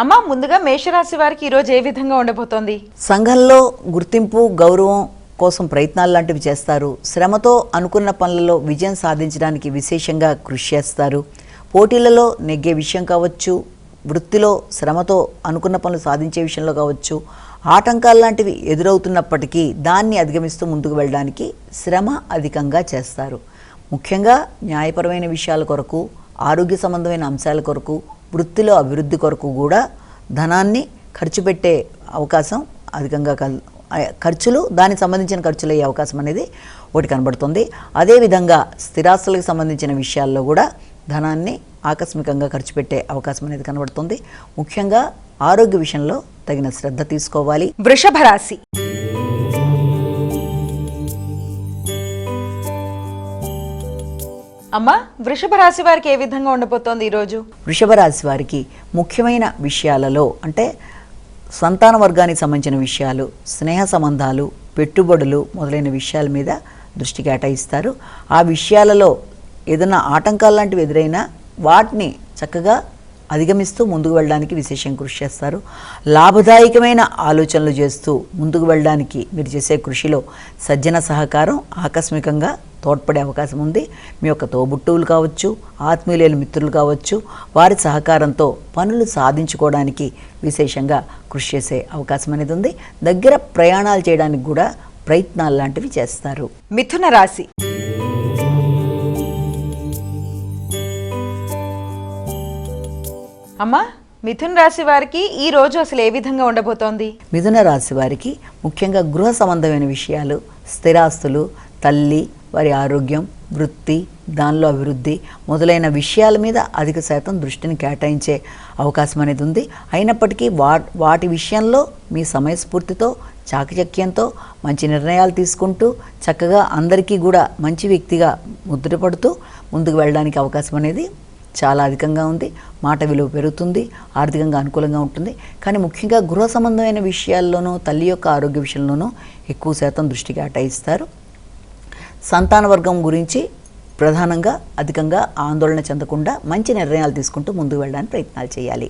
అమ్మా, ముందుగా మేషరాశి వారికి ఈరోజు ఏ విధంగా ఉండబోతోంది? సంఘంలో గుర్తింపు, గౌరవం కోసం ప్రయత్నాలు లాంటివి చేస్తారు. శ్రమతో అనుకున్న పనులలో విజయం సాధించడానికి విశేషంగా కృషి చేస్తారు. పోటీలలో నెగ్గే విషయం కావచ్చు, వృత్తిలో శ్రమతో అనుకున్న పనులు సాధించే విషయంలో కావచ్చు, ఆటంకాలు లాంటివి ఎదురవుతున్నప్పటికీ దాన్ని అధిగమిస్తూ ముందుకు వెళ్ళడానికి శ్రమ అధికంగా చేస్తారు. ముఖ్యంగా న్యాయపరమైన విషయాల కొరకు, ఆరోగ్య సంబంధమైన అంశాల కొరకు, వృత్తిలో అభివృద్ధి కొరకు కూడా ధనాన్ని ఖర్చు పెట్టే అవకాశం అధికంగా ఖర్చులు, దానికి సంబంధించిన ఖర్చులు అయ్యే అవకాశం అనేది ఒకటి కనబడుతుంది. అదేవిధంగా స్థిరాస్తులకు సంబంధించిన విషయాల్లో కూడా ధనాన్ని ఆకస్మికంగా ఖర్చు పెట్టే అవకాశం అనేది కనబడుతుంది. ముఖ్యంగా ఆరోగ్య విషయంలో తగిన శ్రద్ధ తీసుకోవాలి. వృషభ రాశి. అమ్మా, వృషభ రాశి వారికి ఏ విధంగా ఉండబోతోంది ఈరోజు? వృషభ రాశి వారికి ముఖ్యమైన విషయాలలో అంటే సంతాన వర్గానికి సంబంధించిన విషయాలు, స్నేహ సంబంధాలు, పెట్టుబడులు మొదలైన విషయాల మీద దృష్టి కేటాయిస్తారు. ఆ విషయాలలో ఏదైనా ఆటంకాలు లాంటివి ఎదురైనా వాటిని చక్కగా అధిగమిస్తూ ముందుకు వెళ్ళడానికి విశేషంగా కృషి చేస్తారు. లాభదాయకమైన ఆలోచనలు చేస్తూ ముందుకు వెళ్ళడానికి మీరు చేసే కృషిలో సజ్జన సహకారం ఆకస్మికంగా తోడ్పడే అవకాశం ఉంది. మీ యొక్క తోబుట్టువులు కావచ్చు, ఆత్మీయులైన మిత్రులు కావచ్చు, వారి సహకారంతో పనులు సాధించుకోవడానికి విశేషంగా కృషి చేసే అవకాశం అనేది ఉంది. దగ్గర ప్రయాణాలు చేయడానికి కూడా ప్రయత్నాలు లాంటివి చేస్తారు. మిథున రాశి. అమ్మా, మిథున రాశి వారికి ఈ రోజు అసలు ఏ విధంగా ఉండబోతోంది? మిథున రాశి వారికి ముఖ్యంగా గృహ సంబంధమైన విషయాలు, స్థిరాస్తులు, తల్లి, వారి ఆరోగ్యం, వృత్తి, దానిలో అభివృద్ధి మొదలైన విషయాల మీద అధిక శాతం దృష్టిని కేటాయించే అవకాశం అనేది ఉంది. అయినప్పటికీ వాటి విషయంలో మీ సమయస్ఫూర్తితో, చాకచక్యంతో మంచి నిర్ణయాలు తీసుకుంటూ చక్కగా అందరికీ కూడా మంచి వ్యక్తిగా ముద్రపడుతూ ముందుకు వెళ్ళడానికి అవకాశం అనేది చాలా అధికంగా ఉంది. మాట విలువ పెరుగుతుంది, ఆర్థికంగా అనుకూలంగా ఉంటుంది. కానీ ముఖ్యంగా గృహ సంబంధమైన విషయాల్లోనూ, తల్లి యొక్క ఆరోగ్య విషయంలోనూ ఎక్కువ శాతం దృష్టి కేటాయిస్తారు. సంతాన వర్గం గురించి ప్రధానంగా అధికంగా ఆందోళన చెందకుండా మంచి నిర్ణయాలు తీసుకుంటూ ముందుకు వెళ్ళడానికి ప్రయత్నాలు చేయాలి.